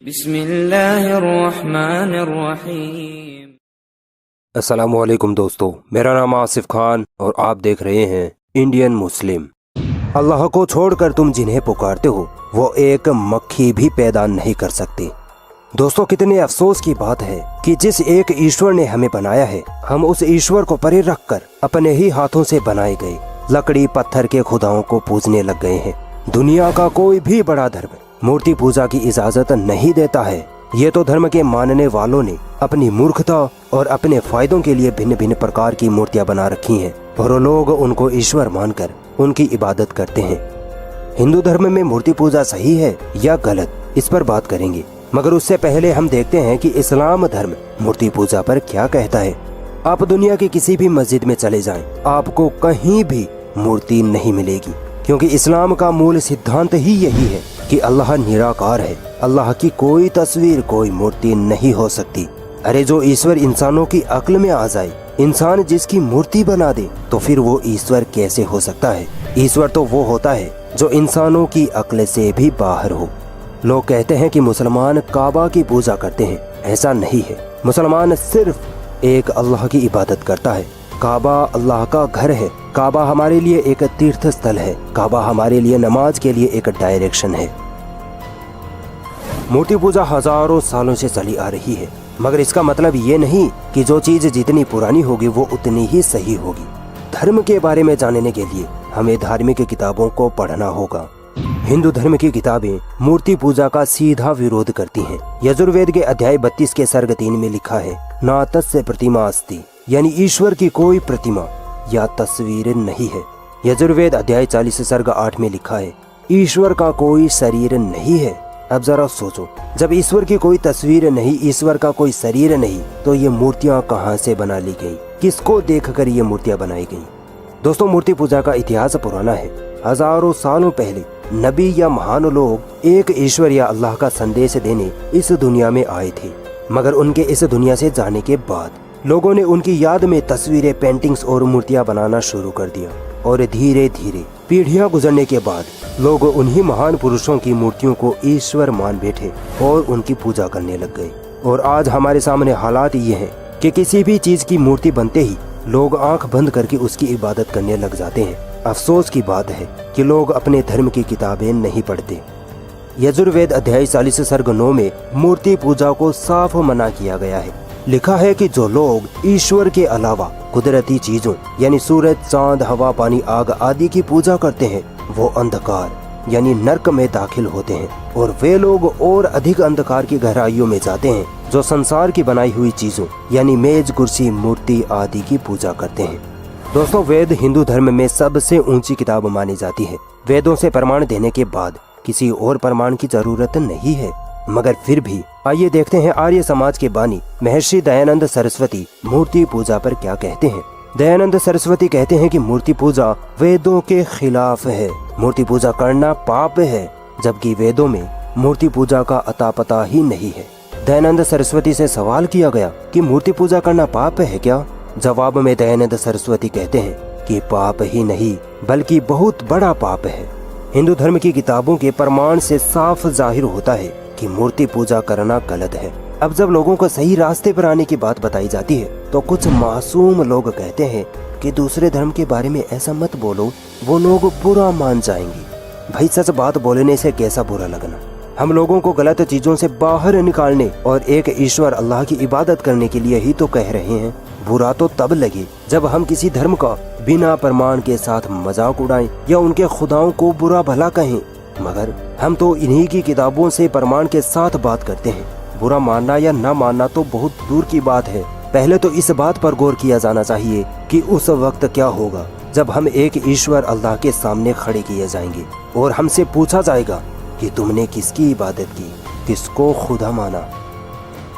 बिस्मिल्लाहिर्रहमानिर्रहीम। अस्सलामुअलैकुम दोस्तों, मेरा नाम आसिफ खान और आप देख रहे हैं इंडियन मुस्लिम। अल्लाह को छोड़कर तुम जिन्हें पुकारते हो वो एक मक्खी भी पैदा नहीं कर सकते। दोस्तों, कितने अफसोस की बात है कि जिस एक ईश्वर ने हमें बनाया है, हम उस ईश्वर को परे रखकर अपने ही हाथों से बनाए गए लकड़ी पत्थर के खुदाओं को पूजने लग गए हैं। दुनिया का कोई भी बड़ा धर्म मूर्ति पूजा की इजाजत नहीं देता है। ये तो धर्म के मानने वालों ने अपनी मूर्खता और अपने फायदों के लिए भिन्न भिन्न प्रकार की मूर्तियां बना रखी हैं और लोग उनको ईश्वर मानकर उनकी इबादत करते हैं। हिंदू धर्म में मूर्ति पूजा सही है या गलत, इस पर बात करेंगे, मगर उससे पहले हम देखते हैं कि इस्लाम धर्म मूर्ति पूजा पर क्या कहता है। आप दुनिया की किसी भी मस्जिद में चले जाएं, आपको कहीं भी मूर्ति नहीं मिलेगी, क्योंकि इस्लाम का मूल सिद्धांत ही यही है कि अल्लाह निराकार है। अल्लाह की कोई तस्वीर, कोई मूर्ति नहीं हो सकती। अरे जो ईश्वर इंसानों की अक्ल में आ जाए, इंसान जिसकी मूर्ति बना दे, तो फिर वो ईश्वर कैसे हो सकता है। ईश्वर तो वो होता है जो इंसानों की अक्ल से भी बाहर हो। लोग कहते हैं कि मुसलमान काबा की पूजा करते हैं, ऐसा नहीं है। मुसलमान सिर्फ एक अल्लाह की इबादत करता है। काबा अल्लाह का घर है। काबा हमारे लिए एक तीर्थ स्थल है। काबा हमारे लिए नमाज के लिए एक डायरेक्शन है। मूर्ति पूजा हजारों सालों से चली आ रही है, मगर इसका मतलब ये नहीं कि जो चीज जितनी पुरानी होगी वो उतनी ही सही होगी। धर्म के बारे में जानने के लिए हमें धार्मिक किताबों को पढ़ना होगा। हिंदू धर्म की किताबें मूर्ति पूजा का सीधा विरोध करती हैं। यजुर्वेद के अध्याय 32 के सर्ग 3 में लिखा है, ना तस्य प्रतिमा अस्ति, यानी ईश्वर की कोई प्रतिमा या तस्वीर नहीं है। यजुर्वेद अध्याय 40 सर्ग 8 में लिखा है, ईश्वर का कोई शरीर नहीं है। अब जरा सोचो, जब ईश्वर की कोई तस्वीर नहीं, ईश्वर का कोई शरीर नहीं, तो ये मूर्तियां कहां से बना ली गई? किसको देखकर ये मूर्तियां बनाई गई? दोस्तों, मूर्ति पूजा का इतिहास पुराना है। हजारों सालों पहले नबी या महान लोग एक ईश्वर या अल्लाह का संदेश देने इस दुनिया में आए थे, मगर उनके इस दुनिया से जाने के बाद लोगों ने उनकी याद में तस्वीरें, पेंटिंग्स और मूर्तियां बनाना शुरू कर दिया और धीरे धीरे पीढ़ियां गुजरने के बाद लोग उन्हीं महान पुरुषों की मूर्तियों को ईश्वर मान बैठे और उनकी पूजा करने लग गए। और आज हमारे सामने हालात ये हैं कि किसी भी चीज की मूर्ति बनते ही लोग आंख बंद करके उसकी इबादत करने लग जाते हैं। अफसोस की बात है कि लोग अपने धर्म की किताबें नहीं पढ़ते। यजुर्वेद अध्याय 40 सर्ग 9 में मूर्ति पूजा को साफ मना किया गया है। लिखा है कि जो लोग ईश्वर के अलावा कुदरती चीजों यानी सूरज, चांद, हवा, पानी, आग आदि की पूजा करते हैं, वो अंधकार यानी नरक में दाखिल होते हैं। और वे लोग और अधिक अंधकार की गहराइयों में जाते हैं जो संसार की बनाई हुई चीजों यानी मेज, कुर्सी, मूर्ति आदि की पूजा करते हैं। दोस्तों, वेद हिंदू धर्म में सबसे ऊंची किताब मानी जाती है। वेदों से प्रमाण देने के बाद किसी और प्रमाण की जरूरत नहीं है। मगर फिर भी आइए देखते हैं आर्य समाज के बानी महर्षि दयानंद सरस्वती मूर्ति पूजा पर क्या कहते हैं। दयानंद सरस्वती कहते हैं कि मूर्ति पूजा वेदों के खिलाफ है। मूर्ति पूजा करना पाप है, जबकि वेदों में मूर्ति पूजा का अता पता ही नहीं है। दयानंद सरस्वती से सवाल किया गया कि मूर्ति पूजा करना पाप है क्या? जवाब में दयानंद सरस्वती कहते हैं कि पाप ही नहीं बल्कि बहुत बड़ा पाप है। हिंदू धर्म की किताबों के प्रमाण से साफ जाहिर होता है कि मूर्ति पूजा करना गलत है। अब जब लोगों को सही रास्ते पर आने की बात बताई जाती है तो कुछ मासूम लोग कहते हैं कि दूसरे धर्म के बारे में ऐसा मत बोलो, वो लोग बुरा मान जाएंगे। भाई, सच बात बोलने से कैसा बुरा लगना? हम लोगों को गलत चीजों से बाहर निकालने और एक ईश्वर अल्लाह की इबादत करने के लिए ही तो कह रहे हैं। बुरा तो तब लगे जब हम किसी धर्म का बिना प्रमाण के साथ मजाक उड़ाएं या उनके खुदाओं को बुरा भला कहें, मगर हम तो इन्हीं की किताबों से प्रमाण के साथ बात करते हैं। बुरा मानना या न मानना तो बहुत दूर की बात है। पहले तो इस बात पर गौर किया जाना चाहिए कि उस वक्त क्या होगा जब हम एक ईश्वर अल्लाह के सामने खड़े किए जाएंगे और हमसे पूछा जाएगा कि तुमने किसकी इबादत की, किसको खुदा माना।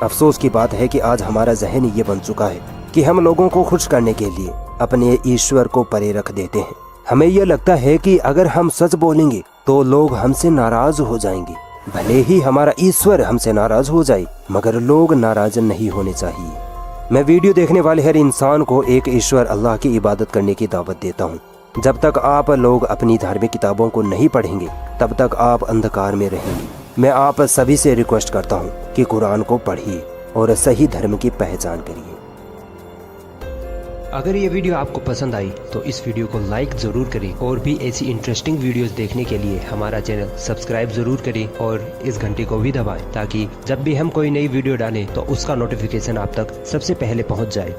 अफसोस की बात है कि आज हमारा जहन ये बन चुका है कि हम लोगों को खुश करने के लिए अपने ईश्वर को परे रख देते हैं। हमें यह लगता है कि अगर हम सच बोलेंगे तो लोग हमसे नाराज हो जाएंगे। भले ही हमारा ईश्वर हमसे नाराज हो जाए, मगर लोग नाराज नहीं होने चाहिए। मैं वीडियो देखने वाले हर इंसान को एक ईश्वर अल्लाह की इबादत करने की दावत देता हूँ। जब तक आप लोग अपनी धार्मिक किताबों को नहीं पढ़ेंगे, तब तक आप अंधकार में रहेंगे। मैं आप सभी से रिक्वेस्ट करता हूँ कि कुरान को पढ़िए और सही धर्म की पहचान करिए। अगर ये वीडियो आपको पसंद आई तो इस वीडियो को लाइक जरूर करें और भी ऐसी इंटरेस्टिंग वीडियोस देखने के लिए हमारा चैनल सब्सक्राइब जरूर करें और इस घंटे को भी दबाएं ताकि जब भी हम कोई नई वीडियो डालें तो उसका नोटिफिकेशन आप तक सबसे पहले पहुंच जाए।